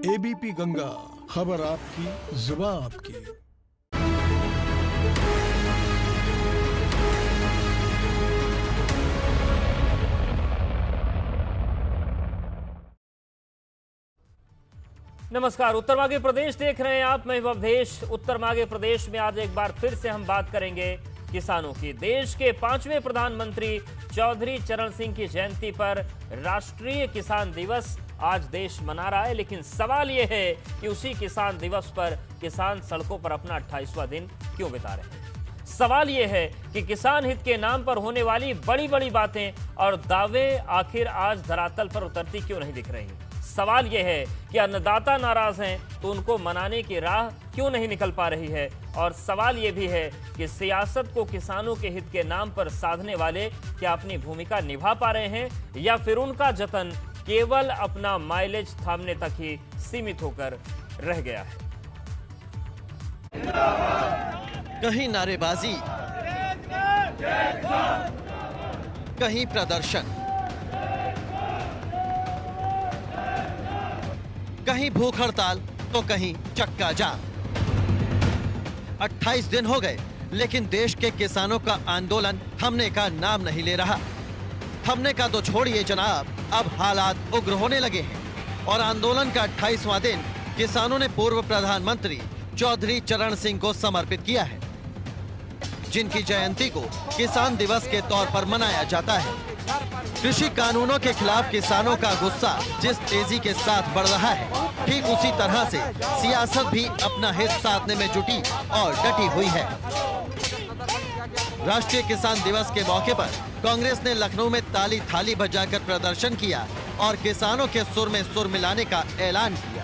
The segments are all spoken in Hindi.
एबीपी गंगा, खबर आपकी, जुबान आपकी। नमस्कार, उत्तर मागे प्रदेश देख रहे हैं आप। मैं अवधेश। उत्तर मागे प्रदेश में आज एक बार फिर से हम बात करेंगे किसानों की। देश के 5वें प्रधानमंत्री चौधरी चरण सिंह की जयंती पर राष्ट्रीय किसान दिवस आज देश मना रहा है, लेकिन सवाल यह है कि उसी किसान दिवस पर किसान सड़कों पर अपना 28वां दिन क्यों बिता रहे हैं। सवाल यह है कि किसान हित के नाम पर होने वाली बड़ी बड़ी बातें और दावे आखिर आज धरातल पर उतरती क्यों नहीं दिख रही। सवाल यह है कि अन्नदाता नाराज हैं तो उनको मनाने की राह क्यों नहीं निकल पा रही है। और सवाल यह भी है कि सियासत को किसानों के हित के नाम पर साधने वाले क्या अपनी भूमिका निभा पा रहे हैं या फिर उनका जतन केवल अपना माइलेज थामने तक ही सीमित होकर रह गया है। कहीं नारेबाजी, कहीं प्रदर्शन, कहीं भूख हड़ताल तो कहीं चक्का जाम। 28 दिन हो गए, लेकिन देश के किसानों का आंदोलन थमने का नाम नहीं ले रहा। थमने का तो छोड़िए जनाब, अब हालात उग्र होने लगे हैं और आंदोलन का 28वां दिन किसानों ने पूर्व प्रधानमंत्री चौधरी चरण सिंह को समर्पित किया है, जिनकी जयंती को किसान दिवस के तौर पर मनाया जाता है। कृषि कानूनों के खिलाफ किसानों का गुस्सा जिस तेजी के साथ बढ़ रहा है, ठीक उसी तरह से सियासत भी अपना हित साधने में जुटी और डटी हुई है। राष्ट्रीय किसान दिवस के मौके पर कांग्रेस ने लखनऊ में ताली थाली बजाकर प्रदर्शन किया और किसानों के सुर में सुर मिलाने का ऐलान किया।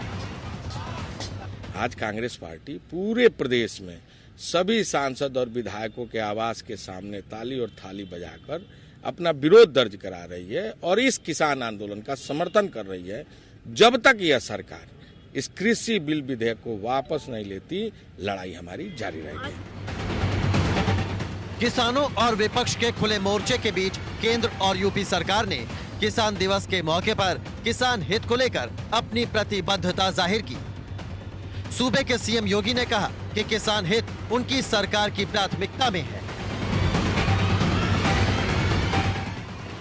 आज कांग्रेस पार्टी पूरे प्रदेश में सभी सांसद और विधायकों के आवास के सामने ताली और थाली बजाकर अपना विरोध दर्ज करा रही है और इस किसान आंदोलन का समर्थन कर रही है। जब तक यह सरकार इस कृषि बिल विधेयक को वापस नहीं लेती, लड़ाई हमारी जारी रहेगी। किसानों और विपक्ष के खुले मोर्चे के बीच केंद्र और यूपी सरकार ने किसान दिवस के मौके पर किसान हित को लेकर अपनी प्रतिबद्धता जाहिर की। सूबे के सीएम योगी ने कहा कि किसान हित उनकी सरकार की प्राथमिकता में है।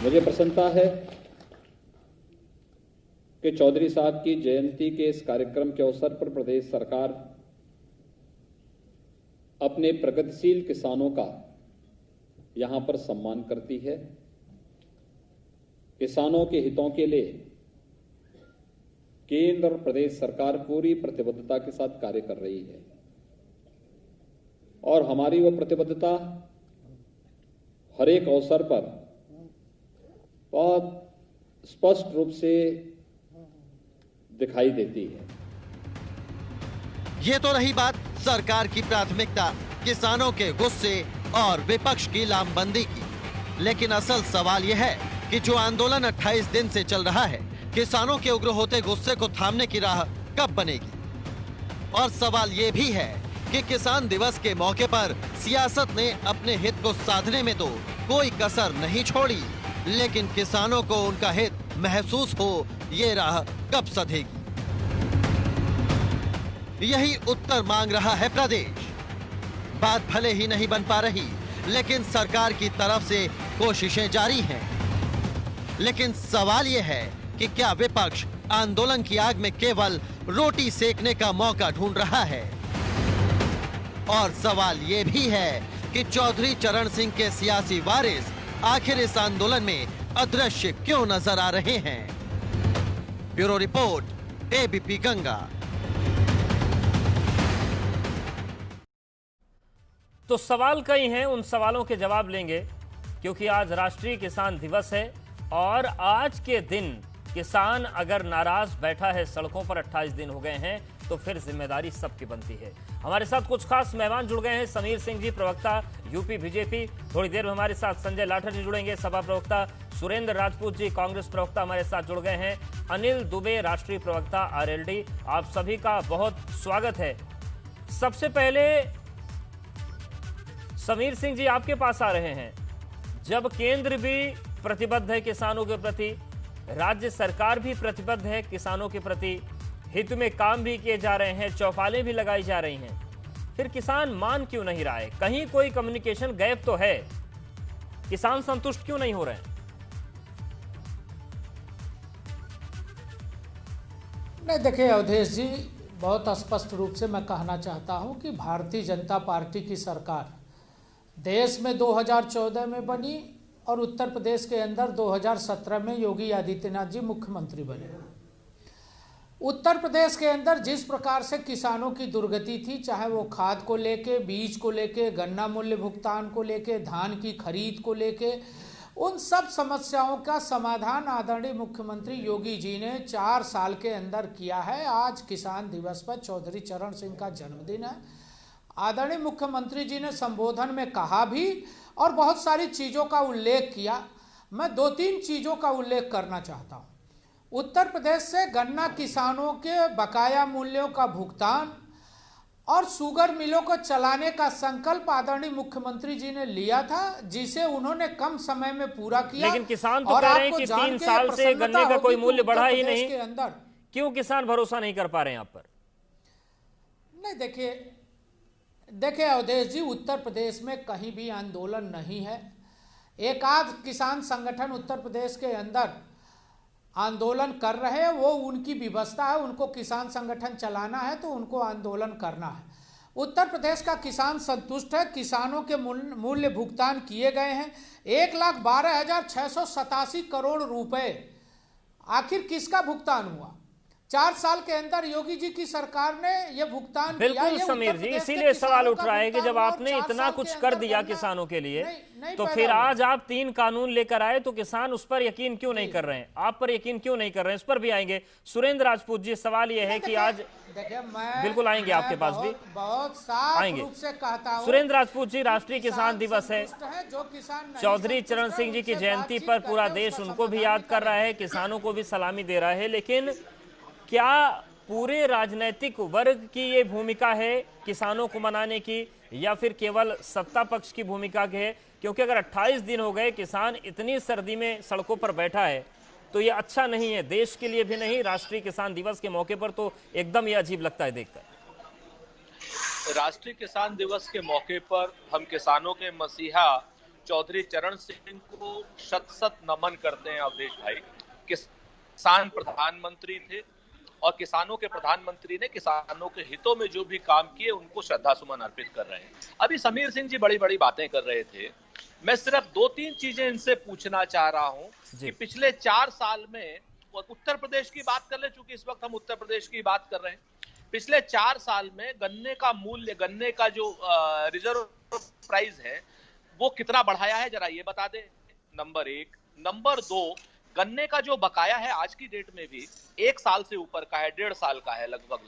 मुझे प्रसन्नता है कि चौधरी साहब की जयंती के इस कार्यक्रम के अवसर पर प्रदेश सरकार अपने प्रगतिशील किसानों का यहां पर सम्मान करती है। किसानों के हितों के लिए केंद्र और प्रदेश सरकार पूरी प्रतिबद्धता के साथ कार्य कर रही है और हमारी वो प्रतिबद्धता हर एक अवसर पर बहुत स्पष्ट रूप से दिखाई देती है। ये तो रही बात सरकार की प्राथमिकता, किसानों के गुस्से और विपक्ष की लामबंदी की, लेकिन असल सवाल यह है कि जो आंदोलन 28 दिन से चल रहा है, किसानों के उग्र होते गुस्से को थामने की राह कब बनेगी। और सवाल ये भी है कि किसान दिवस के मौके पर सियासत ने अपने हित को साधने में तो कोई कसर नहीं छोड़ी, लेकिन किसानों को उनका हित महसूस हो, ये राह कब सधेगी। यही उत्तर मांग रहा है प्रदेश। बात भले ही नहीं बन पा रही, लेकिन सरकार की तरफ से कोशिशें जारी हैं। लेकिन सवाल यह है कि क्या विपक्ष आंदोलन की आग में केवल रोटी सेकने का मौका ढूंढ रहा है। और सवाल यह भी है कि चौधरी चरण सिंह के सियासी वारिस आखिर इस आंदोलन में अदृश्य क्यों नजर आ रहे हैं। Bureau report, ABP Ganga. तो सवाल कई हैं, उन सवालों के जवाब लेंगे क्योंकि आज राष्ट्रीय किसान दिवस है और आज के दिन किसान अगर नाराज बैठा है सड़कों पर, 28 दिन हो गए हैं, तो फिर जिम्मेदारी सबकी बनती है। हमारे साथ कुछ खास मेहमान जुड़ गए हैं। समीर सिंह जी, प्रवक्ता यूपी बीजेपी। थोड़ी देर में हमारे साथ संजय लाठर जी जुड़ेंगे, सपा प्रवक्ता। सुरेंद्र राजपूत जी, कांग्रेस प्रवक्ता, हमारे साथ जुड़ गए हैं। अनिल दुबे, राष्ट्रीय प्रवक्ता आरएलडी। आप सभी का बहुत स्वागत है। सबसे पहले समीर सिंह जी, आपके पास आ रहे हैं। जब केंद्र भी प्रतिबद्ध है किसानों के प्रति, राज्य सरकार भी प्रतिबद्ध है किसानों के प्रति, हित में काम भी किए जा रहे हैं, चौपालें भी लगाई जा रही हैं, फिर किसान मान क्यों नहीं रहा है? कहीं कोई कम्युनिकेशन गैप तो है, किसान संतुष्ट क्यों नहीं हो रहे हैं? नहीं, देखिए अवधेश जी, बहुत स्पष्ट रूप से मैं कहना चाहता हूं कि भारतीय जनता पार्टी की सरकार देश में 2014 में बनी और उत्तर प्रदेश के अंदर 2017 में योगी आदित्यनाथ जी मुख्यमंत्री बने। उत्तर प्रदेश के अंदर जिस प्रकार से किसानों की दुर्गति थी, चाहे वो खाद को लेके, बीज को लेके, गन्ना मूल्य भुगतान को लेके, धान की खरीद को लेके, उन सब समस्याओं का समाधान आदरणीय मुख्यमंत्री योगी जी ने 4 साल के अंदर किया है। आज किसान दिवस पर चौधरी चरण सिंह का जन्मदिन है। आदरणीय मुख्यमंत्री जी ने संबोधन में कहा भी और बहुत सारी चीज़ों का उल्लेख किया। मैं 2-3 चीज़ों का उल्लेख करना चाहता हूँ। उत्तर प्रदेश से गन्ना किसानों के बकाया मूल्यों का भुगतान और शुगर मिलों को चलाने का संकल्प आदरणीय मुख्यमंत्री जी ने लिया था, जिसे उन्होंने कम समय में पूरा किया। लेकिन किसान तो कह रहे हैं कि 3 साल से गन्ने का कोई मूल्य बढ़ा ही नहीं, के अंदर क्यों किसान भरोसा नहीं कर पा रहे हैं आप पर? नहीं, देखिए अवधेश जी, उत्तर प्रदेश में कहीं भी आंदोलन नहीं है। एक आध किसान संगठन उत्तर प्रदेश के अंदर आंदोलन कर रहे हैं, वो उनकी व्यवस्था है, उनको किसान संगठन चलाना है तो उनको आंदोलन करना है। उत्तर प्रदेश का किसान संतुष्ट है, किसानों के मूल्य भुगतान किए गए हैं। 1,12,687 करोड़ रुपए आखिर किसका भुगतान हुआ? 4 साल के अंदर योगी जी की सरकार ने यह भुगतान किया। बिल्कुल समीर जी, इसीलिए सवाल उठ रहा है कि जब आपने इतना कुछ कर दिया किसानों के लिए, तो फिर आज आप 3 कानून लेकर आए तो किसान उस पर यकीन क्यों नहीं कर रहे हैं? आप पर यकीन क्यों नहीं कर रहे हैं? इस पर भी आएंगे। सुरेंद्र राजपूत जी, सवाल यह है कि आज बिल्कुल आएंगे आपके पास भी, बहुत साफ आएंगे। रूप से कहता हूं, सुरेंद्र राजपूत जी, राष्ट्रीय किसान दिवस है, चौधरी चरण सिंह जी की जयंती पर पूरा देश उनको भी याद कर रहा है, किसानों को भी सलामी दे रहा है, लेकिन क्या पूरे राजनीतिक वर्ग की ये भूमिका है किसानों को मनाने की, या फिर केवल सत्ता पक्ष की भूमिका की है? क्योंकि अगर 28 दिन हो गए किसान इतनी सर्दी में सड़कों पर बैठा है तो ये अच्छा नहीं है, देश के लिए भी नहीं, राष्ट्रीय किसान दिवस के मौके पर तो एकदम ये अजीब लगता है देखकर। राष्ट्रीय किसान दिवस के मौके पर हम किसानों के मसीहा चौधरी चरण सिंह को शत-शत नमन करते हैं अवधेश भाई। किसान प्रधानमंत्री थे और किसानों के प्रधानमंत्री ने किसानों के हितों में जो भी काम किए उनको श्रद्धा सुमन अर्पित कर रहे हैं। अभी समीर सिंह जी बड़ी बड़ी बातें कर रहे थे, मैं सिर्फ 2-3 चीजें इनसे पूछना चाह रहा हूं कि पिछले 4 साल में, उत्तर प्रदेश की बात कर ले, चूंकि इस वक्त हम उत्तर प्रदेश की बात कर रहे हैं, पिछले 4 साल में गन्ने का मूल्य, गन्ने का जो रिजर्व प्राइस है वो कितना बढ़ाया है, जरा ये बता दे, नंबर 1। नंबर 2, गन्ने का जो बकाया है आज की डेट में भी 1 साल से ऊपर का है, 1.5 साल का है लगभग,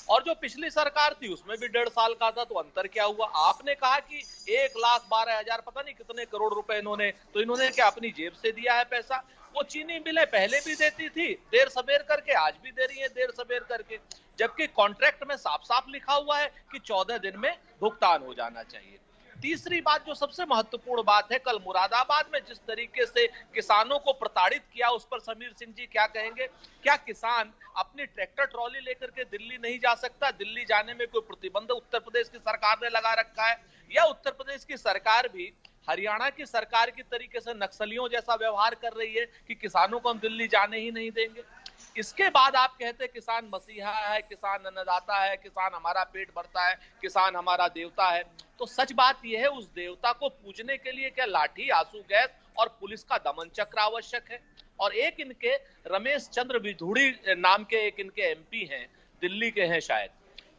और जो पिछली सरकार थी उसमें भी 1.5 साल का था, तो अंतर क्या हुआ? आपने कहा कि 1,12,000 पता नहीं कितने करोड़ रुपए इन्होंने, तो इन्होंने क्या अपनी जेब से दिया है पैसा? वो चीनी मिलें पहले भी देती थी देर सवेर करके, आज भी दे रही है देर सवेर करके, जबकि कॉन्ट्रैक्ट में साफ साफ लिखा हुआ है कि 14 दिन में भुगतान हो जाना चाहिए। तीसरी बात, जो सबसे महत्वपूर्ण बात है, कल मुरादाबाद में जिस तरीके से किसानों को प्रताड़ित किया, उस पर समीर सिंह जी क्या कहेंगे? क्या किसान अपनी ट्रैक्टर ट्रॉली लेकर के दिल्ली नहीं जा सकता? दिल्ली जाने में कोई प्रतिबंध उत्तर प्रदेश की सरकार ने लगा रखा है, या उत्तर प्रदेश की सरकार भी हरियाणा की सरकार की तरीके से नक्सलियों जैसा व्यवहार कर रही है कि किसानों को हम दिल्ली जाने ही नहीं देंगे? इसके बाद आप कहते हैं किसान मसीहा है, किसान अन्नदाता है, किसान हमारा पेट भरता है, किसान हमारा देवता है। तो सच बात यह है, उस देवता को पूजने के लिए क्या लाठी, आंसू गैस और पुलिस का दमन चक्र आवश्यक है? और एक इनके रमेश चंद्र विधुड़ी नाम के एक इनके एमपी हैं, दिल्ली के हैं शायद,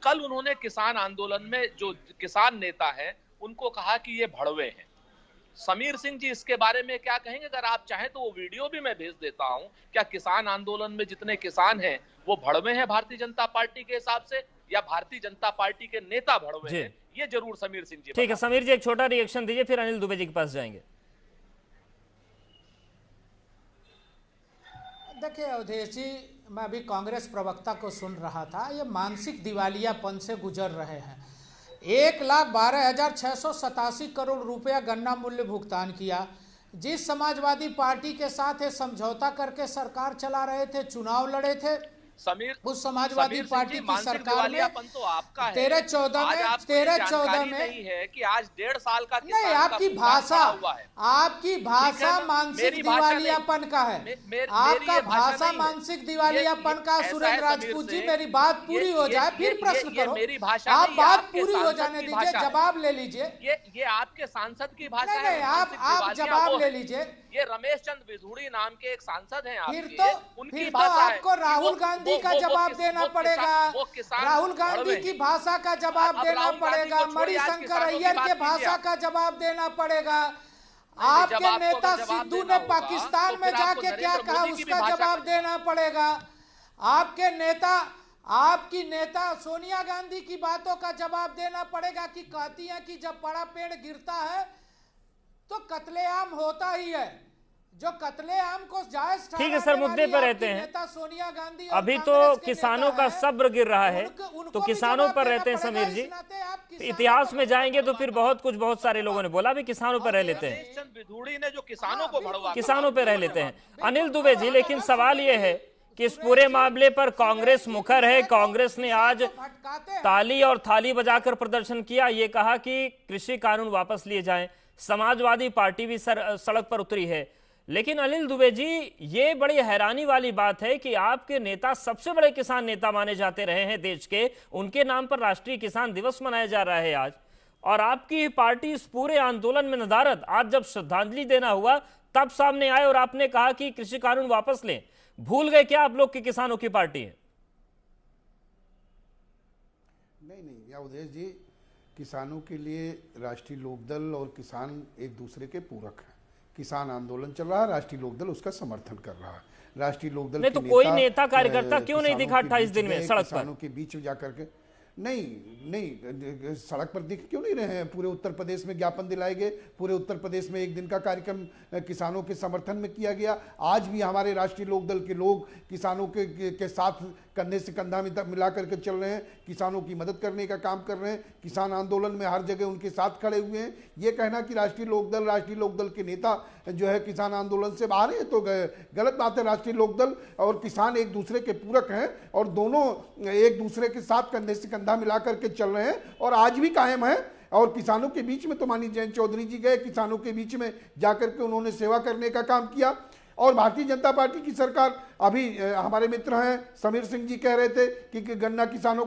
कल उन्होंने किसान आंदोलन में जो किसान नेता है उनको कहा कि ये भड़वे हैं। समीर सिंह जी इसके बारे में क्या कहेंगे? अगर आप चाहें तो वो वीडियो भी मैं भेज देता हूं। क्या किसान आंदोलन में जितने किसान हैं वो भड़वे हैं भारतीय जनता पार्टी के हिसाब से, या भारतीय जनता पार्टी के नेता भड़वे हैं? ये जरूर समीर सिंह जी। ठीक है समीर जी, एक छोटा रिएक्शन दीजिए, फिर अनिल दुबे जी के पास जाएंगे। देखिए अवधेश जी, मैं अभी कांग्रेस प्रवक्ता को सुन रहा था, ये मानसिक दिवालियापन से गुजर रहे हैं। 1,12,687 करोड़ रुपया गन्ना मूल्य भुगतान किया। जिस समाजवादी पार्टी के साथ ये समझौता करके सरकार चला रहे थे, चुनाव लड़े थे, उस समाजवादी पार्टी की सरकार में तो आपका है। 13-14 में नहीं है कि आज 1.5 साल का नहीं, आपकी भाषा मानसिक दिवालियापन का है। आपका भाषा मानसिक दिवालियापन का। सुरेंद्र राजपूत जी, मेरी बात पूरी हो जाए फिर प्रश्न करो। मेरी भाषा आप बात पूरी हो जाने दीजिए, जवाब ले लीजिए। ये आपके सांसद की भाषा है। नहीं, आप जवाब ले लीजिए। ये रमेश चंद विधूड़ी नाम के एक सांसद हैं फिर तो आपको राहुल गांधी का जवाब देना पड़ेगा। राहुल गांधी की भाषा का जवाब देना पड़ेगा। मणिशंकर अय्यर के भाषा का जवाब देना पड़ेगा। आपके नेता सिद्धू ने पाकिस्तान में जाके क्या कहा, उसका जवाब देना पड़ेगा। आपकी नेता सोनिया गांधी की बातों का जवाब देना पड़ेगा कि कहती हैं कि जब बड़ा पेड़ गिरता है तो कत्लेआम होता ही है। जो कत्लेआम को जायज ठीक है सर, मुद्दे पर रहते हैं। नेता सोनिया गांधी अभी तो किसानों का सब्र गिर रहा है, तो किसानों पर रहते हैं समीर जी। इतिहास में जाएंगे तो फिर बहुत सारे लोगों ने बोला भी किसानों पर रह लेते हैं, विधूड़ी ने जो किसानों को भड़वा किसानों पर रह लेते हैं। अनिल दुबे जी, लेकिन सवाल यह है कि इस पूरे मामले पर कांग्रेस मुखर है। कांग्रेस ने आज ताली और थाली बजाकर प्रदर्शन किया, ये कहा कि कृषि कानून वापस लिए जाएं। समाजवादी पार्टी भी सड़क पर उतरी है। लेकिन अनिल दुबे जी, ये बड़ी हैरानी वाली बात है कि आपके नेता, सबसे बड़े किसान नेता माने जाते रहे हैं देश के, उनके नाम पर राष्ट्रीय किसान दिवस मनाया जा रहा है आज, और आपकी पार्टी इस पूरे आंदोलन में नदारद। आज जब श्रद्धांजलि देना हुआ तब सामने आए और आपने कहा कि कृषि कानून वापस लें। भूल गए क्या आप लोग की किसानों की पार्टी है? नहीं, या उदय जी, किसानों के लिए राष्ट्रीय लोकदल और किसान एक दूसरे के पूरक हैं। किसान आंदोलन चल रहा है, राष्ट्रीय लोकदल उसका समर्थन कर रहा है। राष्ट्रीय लोकदल नहीं तो कोई नेता कार्यकर्ता क्यों नहीं दिखा 28 दिन में सड़क पर? किसानों के बीच जाकर के नहीं सड़क पर दिख क्यों नहीं रहे हैं? पूरे उत्तर प्रदेश में ज्ञापन दिलाए गए, पूरे उत्तर प्रदेश में एक दिन का कार्यक्रम किसानों के समर्थन में किया गया। आज भी हमारे राष्ट्रीय लोकदल के लोग किसानों के साथ कंधे से कंधा मिला करके चल रहे हैं, किसानों की मदद करने का काम कर रहे हैं। किसान आंदोलन में हर जगह उनके साथ खड़े हुए हैं। ये कहना कि राष्ट्रीय लोकदल के नेता जो है किसान आंदोलन से बाहर है, तो गलत बात है। राष्ट्रीय लोकदल और किसान एक दूसरे के पूरक हैं और दोनों एक दूसरे के साथ कंधे से कंधा मिला करके चल रहे हैं और आज भी कायम है। और किसानों के बीच में तो माननीय जयंत चौधरी जी गए, किसानों के बीच में जाकर के उन्होंने सेवा करने का काम किया। और भारतीय जनता पार्टी की सरकार, अभी हमारे मित्र हैं समीर सिंह जी कह रहे थे कि गन्ना किसानों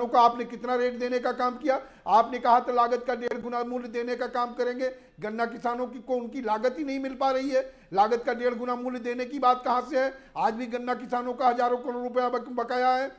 का आपने कितना रेट देने का काम किया? आपने कहा था लागत का 1.5 गुना मूल्य देने का काम करेंगे। गन्ना किसानों को उनकी लागत ही नहीं मिल पा रही है। लागत का 1.5 गुना मूल्य देने की बात कहां से है? आज भी गन्ना किसानों का हजारों करोड़ रुपया बकाया है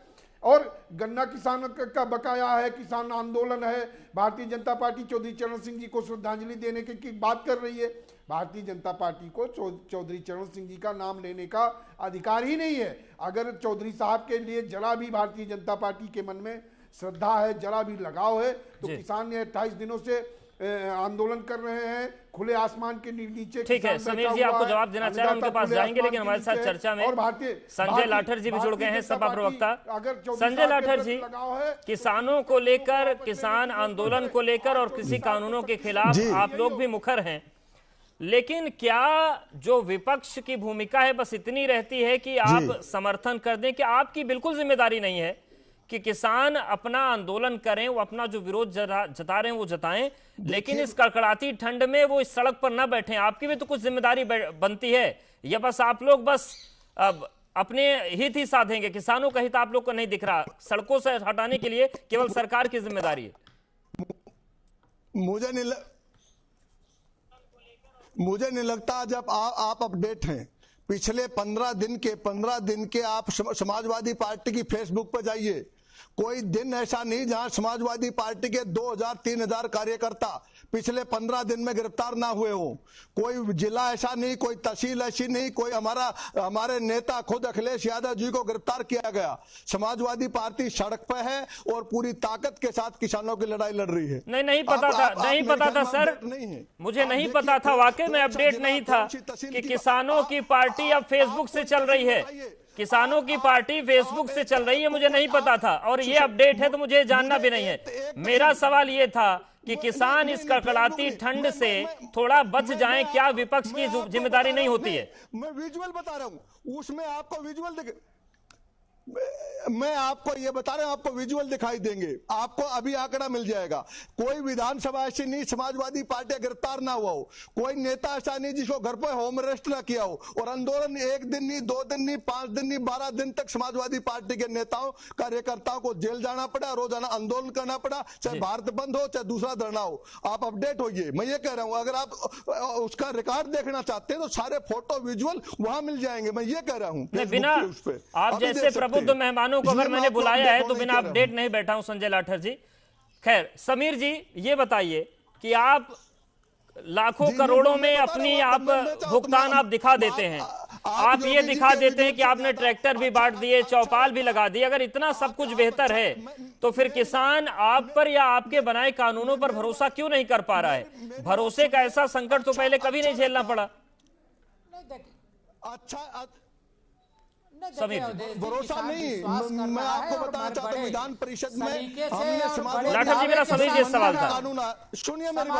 और गन्ना किसान का बकाया है। किसान आंदोलन है। भारतीय जनता पार्टी चौधरी चरण सिंह जी को श्रद्धांजलि देने की बात कर रही है। भारतीय जनता पार्टी को चौधरी चरण सिंह जी का नाम लेने का अधिकार ही नहीं है। अगर चौधरी साहब के लिए जरा भी भारतीय जनता पार्टी के मन में श्रद्धा है, जरा भी लगाव है, तो किसान ने 28 दिनों से आंदोलन कर रहे हैं खुले आसमान के नीचे। ठीक है समीर जी, आपको जवाब देना चाह रहे हैं, उनके पास जाएंगे, लेकिन हमारे साथ चर्चा में संजय लाठर जी भी जुड़ गए हैं, सपा प्रवक्ता। संजय लाठर जी, किसानों को लेकर, किसान आंदोलन को लेकर और कृषि कानूनों के खिलाफ आप लोग भी मुखर हैं, लेकिन क्या जो विपक्ष की भूमिका है बस इतनी रहती है कि आप समर्थन कर दें कि आपकी बिल्कुल जिम्मेदारी नहीं है कि किसान अपना आंदोलन करें, वो अपना जो विरोध जता रहे हैं वो जताएं, लेकिन इस कड़कड़ाती ठंड में वो इस सड़क पर न बैठें? आपकी भी तो कुछ जिम्मेदारी बनती है, या बस आप लोग बस अपने हित ही साधेंगे? किसानों का हित आप लोग को नहीं दिख रहा, सड़कों से हटाने के लिए केवल सरकार की जिम्मेदारी है। मुझे नहीं लगता। जब आप अपडेट हैं पिछले 15 दिन के आप समाजवादी पार्टी की फेसबुक पर जाइए, कोई दिन ऐसा नहीं जहां समाजवादी पार्टी के 2000-3000 कार्यकर्ता पिछले 15 दिन में गिरफ्तार ना हुए हो। कोई जिला ऐसा नहीं, कोई तहसील ऐसी नहीं, कोई हमारे नेता खुद अखिलेश यादव जी को गिरफ्तार किया गया। समाजवादी पार्टी सड़क पर है और पूरी ताकत के साथ किसानों की लड़ाई लड़ रही है। नहीं पता था सर, मुझे नहीं पता था, वाकई में अपडेट नहीं था कि किसानों की पार्टी अब फेसबुक से चल रही है। किसानों की पार्टी फेसबुक से चल रही है, मुझे नहीं पता था, और ये अपडेट है तो मुझे जानना भी नहीं है। मेरा सवाल ये था कि किसान इस कड़कड़ाती ठंड से थोड़ा बच जाएं, क्या विपक्ष की जिम्मेदारी नहीं होती है? मैं विजुअल बता रहा हूं, उसमें आपको विजुअल मैं आपको ये बता रहा हूं, आपको विजुअल दिखाई देंगे, आपको अभी आंकड़ा मिल जाएगा। कोई विधानसभा ऐसी नहीं समाजवादी पार्टी गिरफ्तार ना हुआ हो, कोई नेता ऐसा नहीं जिसको घर पर होम अरेस्ट ना किया हो, और आंदोलन 1 दिन नहीं, 2 दिन नहीं, 5 दिन नहीं, 12 दिन तक समाजवादी पार्टी के नेताओं कार्यकर्ताओं को जेल जाना पड़ा, रोजाना आंदोलन करना पड़ा, चाहे भारत बंद हो चाहे दूसरा धरना हो। आप अपडेट होइए। मैं ये कह रहा हूं, अगर आप उसका रिकॉर्ड देखना चाहते हैं तो सारे फोटो विजुअल वहां मिल जाएंगे। मैं ये कह रहा हूं, बिना आप जैसे प्रबुद्ध मेहमानों को अगर मैंने बुलाया है तो बिना अपडेट नहीं बैठा हूं संजय लाठर जी। खैर समीर जी ये बताइए कि आप लाखों करोड़ों में अपनी आप भुगतान आप दिखा देते हैं, आप ये दिखा देते हैं कि आपने ट्रैक्टर भी बांट दिए, चौपाल भी लगा दिए। अगर इतना सब कुछ बेहतर है तो फिर किसान आप पर या आपके बनाए कानूनों पर भरोसा क्यों नहीं कर पा रहा है? भरोसे का ऐसा संकट तो पहले कभी नहीं झेलना पड़ा। अच्छा समीर भरोसा नहीं, मैं आपको बताना चाहता हूँ विधान परिषद में हमने समाजवादी लाठर जी मेरा समीर जी सवाल था। कानून सुनिए मेरी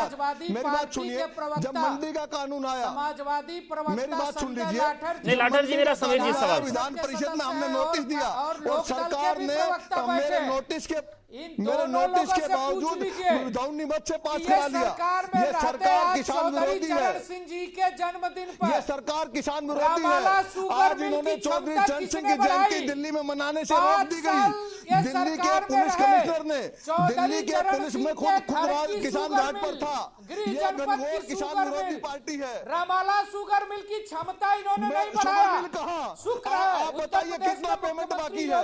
बात सुनिए। जब मंडी का कानून आया, समाजवादी मेरी बात सुन लीजिए। नहीं लाठर जी मेरा समीर जी सवाल था। विधान परिषद में हमने नोटिस दिया और सरकार ने मेरे नोटिस के बावजूद विधानसभा से पास करा लिया। ये सरकार किसान विरोधी है, सिंह जी के जन्मदिन पर ये सरकार किसान विरोधी है। आज इन्होंने चौधरी चरण सिंह की जयंती दिल्ली में मनाने से रोक दी गई। दिल्ली के पुलिस कमिश्नर ने, दिल्ली के पुलिस में खुद किसान घाट पर था। ये घनघोर किसान विरोधी पार्टी है। रामाला शुगर मिल की क्षमता इन्होंने नहीं बढ़ाया। कहा आप बताइए कितना पेमेंट बाकी है?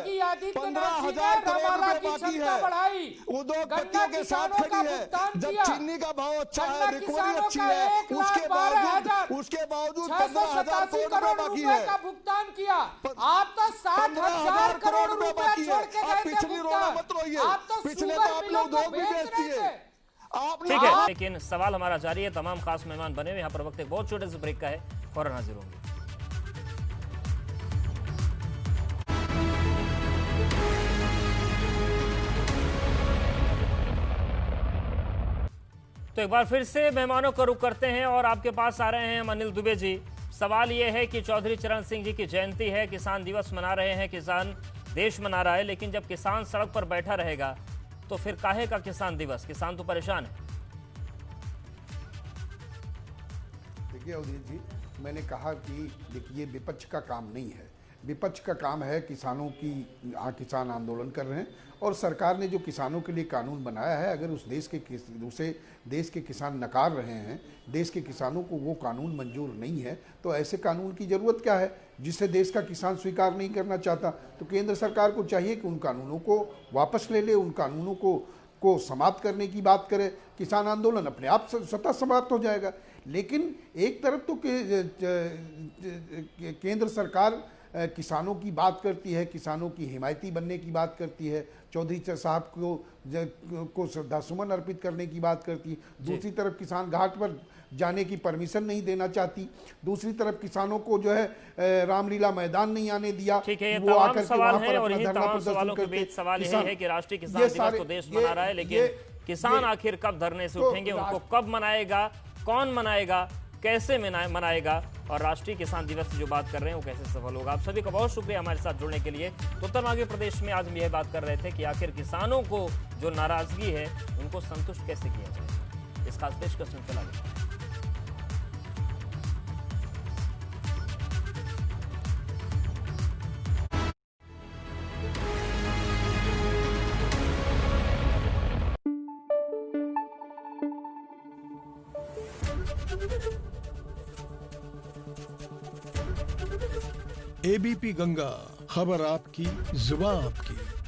15,000 करोड़ रुपए बाकी है। उद्योगपतियों के साथ खड़ी है। जब चीनी का भाव अच्छा है, रिकवरी अच्छी है, उसके बावजूद 15,000 करोड़ रुपए बाकी है का भुगतान किया। आप तो 60,000 करोड़ रुपए बाकी है। पिछली रोना मत रोइए, पिछले तो आप लोग उद्योग भी बेच दिए। ठीक है, लेकिन सवाल हमारा जारी है। तमाम खास मेहमान बने हुए यहाँ पर, वक्त एक बहुत छोटे से ब्रेक का है, फौरन हाजिर होंगे। तो एक बार फिर से मेहमानों को रुख करते हैं और आपके पास आ रहे हैं हम अनिल दुबे जी। सवाल यह है कि चौधरी चरण सिंह जी की जयंती है, किसान दिवस मना रहे हैं, किसान देश मना रहा है, लेकिन जब किसान सड़क पर बैठा रहेगा तो फिर काहे का किसान दिवस? किसान तो परेशान है। देखिए अवधेश जी, मैंने कहा कि देखिए विपक्ष का काम नहीं है, विपक्ष का काम है किसानों की, किसान आंदोलन कर रहे हैं और सरकार ने जो किसानों के लिए कानून बनाया है, अगर उस देश के किसान नकार रहे हैं, देश के किसानों को वो कानून मंजूर नहीं है, तो ऐसे कानून की ज़रूरत क्या है जिसे देश का किसान स्वीकार नहीं करना चाहता? तो केंद्र सरकार को चाहिए कि उन कानूनों को वापस ले ले, उन कानूनों को समाप्त करने की बात करे। किसान आंदोलन अपने आप स्वतः समाप्त हो जाएगा। लेकिन एक तरफ तो केंद्र सरकार किसानों की बात करती है, किसानों की हिमायती बनने की बात करती है, चौधरी साहब को श्रद्धासुमन अर्पित करने की बात करती है। दूसरी तरफ किसान घाट पर जाने की परमिशन नहीं देना चाहती, दूसरी तरफ किसानों को जो है रामलीला मैदान नहीं आने दिया। ठीक है, ये तमाम सवाल है और इन्हीं तमाम सवालों के बीच सवाल यह है कि राष्ट्रीय किसान दिवस तो देश मना रहा है, लेकिन किसान आखिर कब धरने से उठेंगे, उनको कब मनाएगा, कौन मनाएगा, कैसे मनाएगा, और राष्ट्रीय किसान दिवस की जो बात कर रहे हैं वो कैसे सफल होगा? आप सभी का बहुत शुक्रिया हमारे साथ जुड़ने के लिए। तो उत्तर मालवा प्रदेश में आज हम यह बात कर रहे थे कि आखिर किसानों को जो नाराजगी है उनको संतुष्ट कैसे किया जाए। इस खास पेश का सिलसिला देखिए। एबीपी गंगा, खबर आपकी, जुबान आपकी।